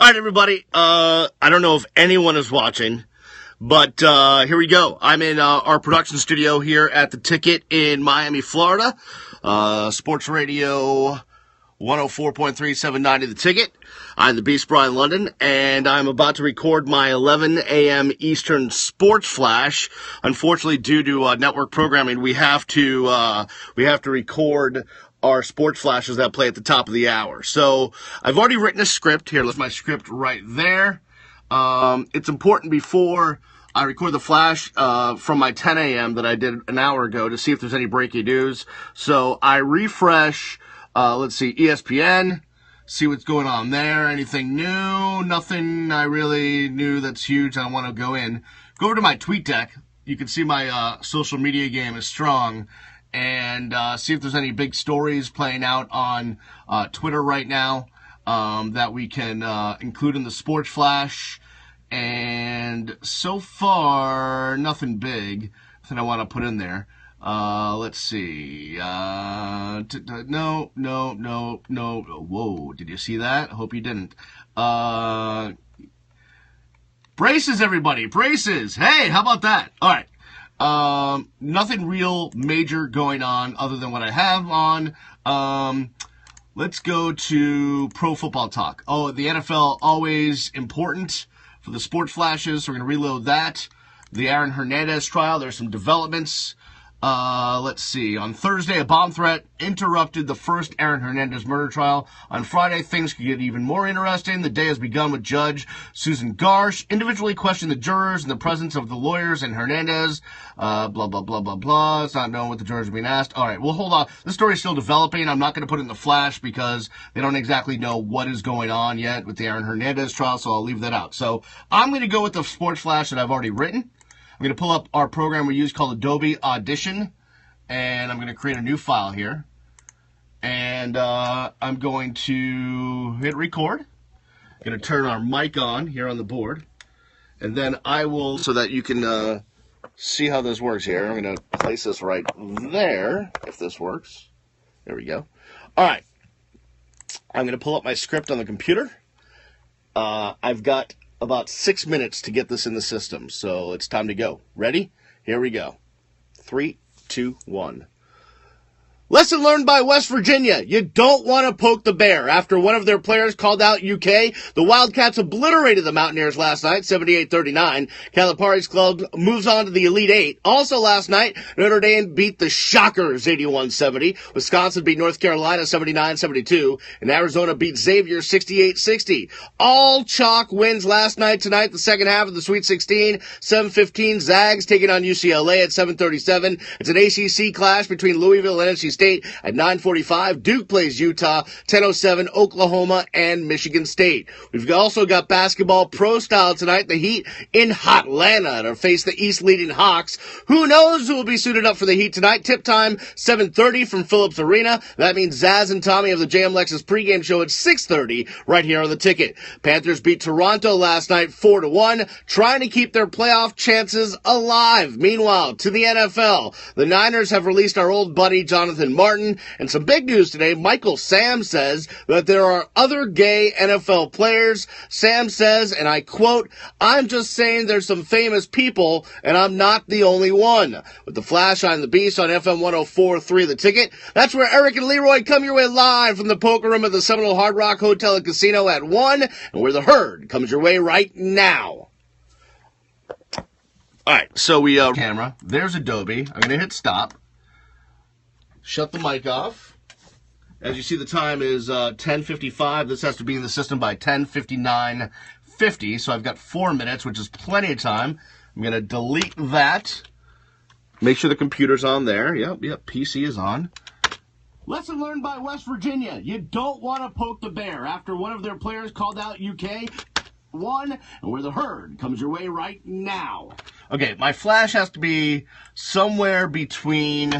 right, everybody. I don't know if anyone is watching, but here we go. I'm in our production studio here at The Ticket in Miami, Florida. Sports Radio 104.3, 790 The Ticket. I'm the Beast Brian London, and I'm about to record my 11 a.m. Eastern Sports Flash. Unfortunately, due to network programming, we have to record our sports flashes that play at the top of the hour. So I've already written a script. Here, there's my script right there. It's important before I record the flash from my 10 a.m. that I did an hour ago to see if there's any breaking news. So I refresh, let's see, ESPN, see what's going on there. Anything new? Nothing I really knew that's huge. I want to go in. Go over to my TweetDeck. You can see my social media game is strong. And see if there's any big stories playing out on Twitter right now that we can include in the Sports Flash. And so far, nothing big that I want to put in there. Let's see. No. Whoa, did you see that? I hope you didn't. Braces, everybody. Braces. Hey, how about that? All right. Nothing real major going on other than what I have on. Let's go to Pro Football Talk. Oh, the NFL, always important for the sports flashes. So we're going to reload that. The Aaron Hernandez trial, there's some developments. Let's see. On Thursday, a bomb threat interrupted the first Aaron Hernandez murder trial. On Friday, things could get even more interesting. The day has begun with Judge Susan Garsh individually questioning the jurors in the presence of the lawyers and Hernandez. Blah, blah, blah, blah, blah. It's not known what the jurors are being asked. All right, well, hold on. This story is still developing. I'm not going to put it in the flash because they don't exactly know what is going on yet with the Aaron Hernandez trial, so I'll leave that out. So I'm going to go with the sports flash that I've already written. I'm going to pull up our program we use called Adobe Audition, and I'm going to create a new file here. And I'm going to hit record. I'm going to turn our mic on here on the board. And then I will, so that you can see how this works here, I'm going to place this right there, if this works. There we go. All right. I'm going to pull up my script on the computer. I've got about 6 minutes to get this in the system, so it's time to go. Ready? Here we go. 3, 2, 1. Lesson learned by West Virginia. You don't want to poke the bear. After one of their players called out UK, the Wildcats obliterated the Mountaineers last night, 78-39. Calipari's club moves on to the Elite Eight. Also last night, Notre Dame beat the Shockers 81-70. Wisconsin beat North Carolina 79-72. And Arizona beat Xavier 68-60. All chalk wins last night. Tonight, the second half of the Sweet 16. 7:15, Zags taking on UCLA at 7:37. It's an ACC clash between Louisville and NC State at 9:45. Duke plays Utah, 10:07, Oklahoma and Michigan State. We've also got basketball pro style tonight. The Heat in Hotlanta to face the East leading Hawks. Who knows who will be suited up for the Heat tonight? Tip time, 7:30 from Phillips Arena. That means Zaz and Tommy of the JM Lexus pregame show at 6:30 right here on The Ticket. Panthers beat Toronto last night 4-1, trying to keep their playoff chances alive. Meanwhile, to the NFL, the Niners have released our old buddy Jonathan Martin, and some big news today. Michael Sam says that there are other gay NFL players. Sam says, and I quote, "I'm just saying there's some famous people, and I'm not the only one." With the flash on the Beast on FM 104.3 The Ticket. That's where Eric and Leroy come your way live from the poker room at the Seminole Hard Rock Hotel and Casino at 1, and where the herd comes your way right now. All right, so we camera. There's Adobe. I'm going to hit stop. Shut the mic off. As you see, the time is 10:55. This has to be in the system by 10:59:50. So I've got 4 minutes, which is plenty of time. I'm going to delete that. Make sure the computer's on there. Yep, PC is on. Lesson learned by West Virginia. You don't want to poke the bear. After one of their players called out UK, 1, and where the herd comes your way right now. Okay, my flash has to be somewhere between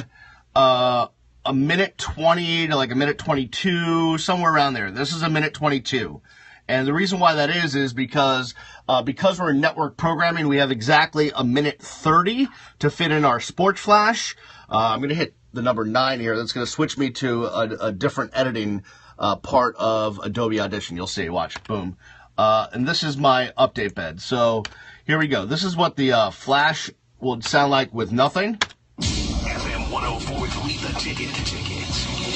a minute 20 to like a minute 22, somewhere around there. This is a minute 22. And the reason why that is because we're in network programming, we have exactly a minute 30 to fit in our sports flash. I'm going to hit the number 9 here. That's going to switch me to a different editing part of Adobe Audition. You'll see. Watch. Boom. And this is my update bed. So here we go. This is what the flash would sound like with nothing. FM 104.3 The Ticket.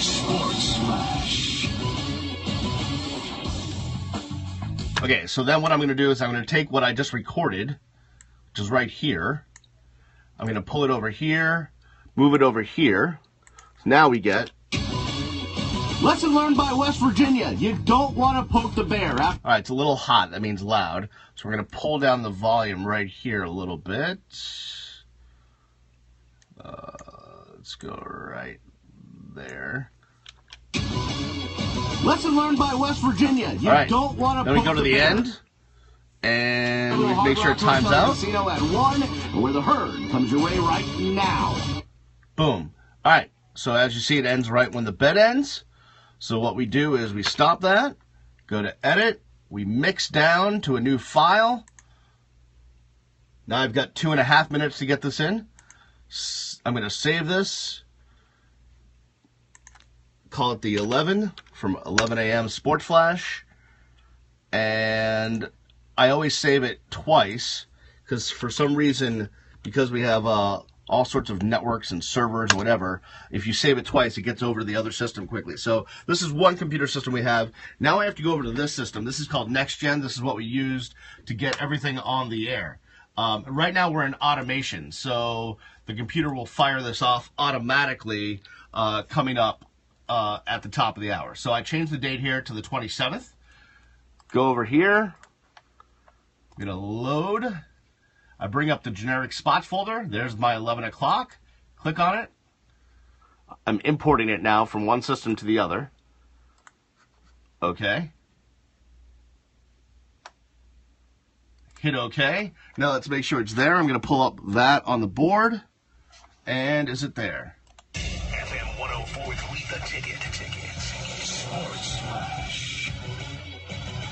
Sports Flash. Okay, so then what I'm going to do is I'm going to take what I just recorded, which is right here. I'm going to pull it over here, move it over here. So now we get... Lesson learned by West Virginia. You don't want to poke the bear. All right, it's a little hot. That means loud. So we're going to pull down the volume right here a little bit. Let's go right there. Lesson learned by West Virginia. You don't want to. Then we go to the end, and we make sure it times out. Casino at 1, where the herd comes your way right now. Boom. All right. So as you see, it ends right when the bed ends. So what we do is we stop that, go to edit, we mix down to a new file. Now I've got 2.5 minutes to get this in. I'm going to save this. Call it the 11 from 11 a.m. Sport Flash. And I always save it twice because for some reason, because we have all sorts of networks and servers and whatever, if you save it twice, it gets over to the other system quickly. So this is one computer system we have. Now I have to go over to this system. This is called NextGen. This is what we used to get everything on the air. Right now we're in automation, so the computer will fire this off automatically coming up at the top of the hour. So I changed the date here to the 27th. Go over here. I'm going to load. I bring up the generic spots folder. There's my 11 o'clock. Click on it. I'm importing it now from one system to the other. Okay. Hit OK. Now let's make sure it's there. I'm going to pull up that on the board. And is it there? FM 104.3 The Ticket. Sports Flash.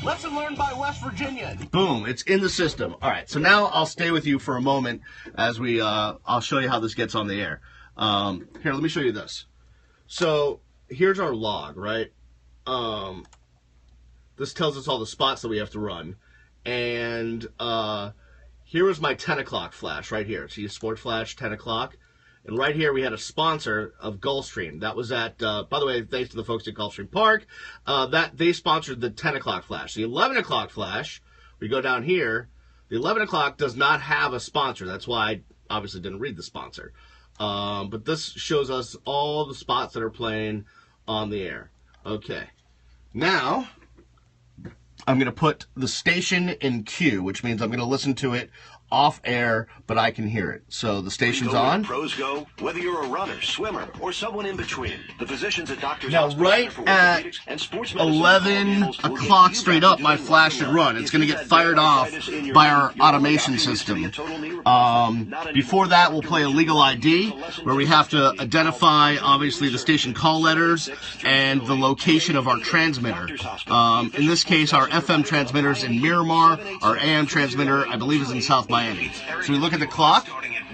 Lesson learned by West Virginia. Boom, it's in the system. All right, so now I'll stay with you for a moment as we, I'll show you how this gets on the air. Here, let me show you this. So here's our log, right? This tells us all the spots that we have to run. And here was my 10 o'clock flash right here. See, Sport Flash, 10 o'clock. And right here we had a sponsor of Gulfstream. That was at, by the way, thanks to the folks at Gulfstream Park, that they sponsored the 10 o'clock flash. The 11 o'clock flash, we go down here, the 11 o'clock does not have a sponsor. That's why I obviously didn't read the sponsor. But this shows us all the spots that are playing on the air. Okay. Now, I'm going to put the station in queue, which means I'm going to listen to it off air, but I can hear it. So the station's on. Pros go, whether you're a runner, swimmer, or someone in between. The physicians at Doctors now, right at 11 o'clock straight up, my flash should run. It's going to get fired off by our automation system. Before that, we'll play a legal ID, where we have to identify, obviously, the station call letters and the location of our transmitter. In this case, our FM transmitter's in Miramar. Our AM transmitter, I believe, is in South Miami. So we look at the clock.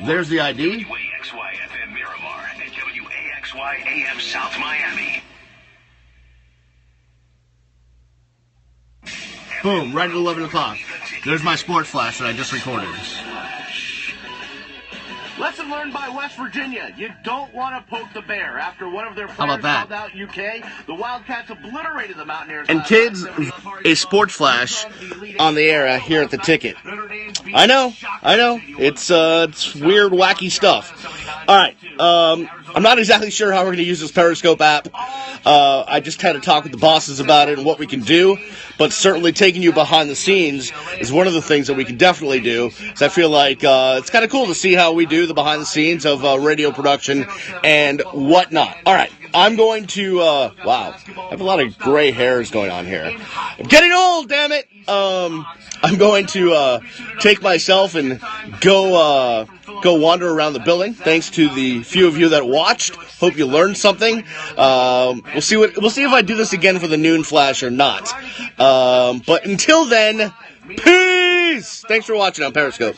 There's the ID. WAXY FM Miramar and WAXY AM South Miami. Boom, right at 11 o'clock. There's my Sport Flash that I just recorded. Lesson learned by West Virginia. You don't want to poke the bear. After one of their players called out UK, the Wildcats obliterated the Mountaineers. And kids, a Sport Flash on the air here at the Ticket. I know. It's weird, wacky stuff. All right. I'm not exactly sure how we're going to use this Periscope app. I just had to talk with the bosses about it and what we can do. But certainly taking you behind the scenes is one of the things that we can definitely do. So I feel like it's kind of cool to see how we do the behind the scenes of radio production and whatnot. All right, I'm going to, wow, I have a lot of gray hairs going on here. I'm getting old, damn it. I'm going to take myself and go wander around the building. Thanks to the few of you that watched. Hope you learned something. We'll see if I do this again for the noon flash or not. But until then, peace. Thanks for watching on Periscope.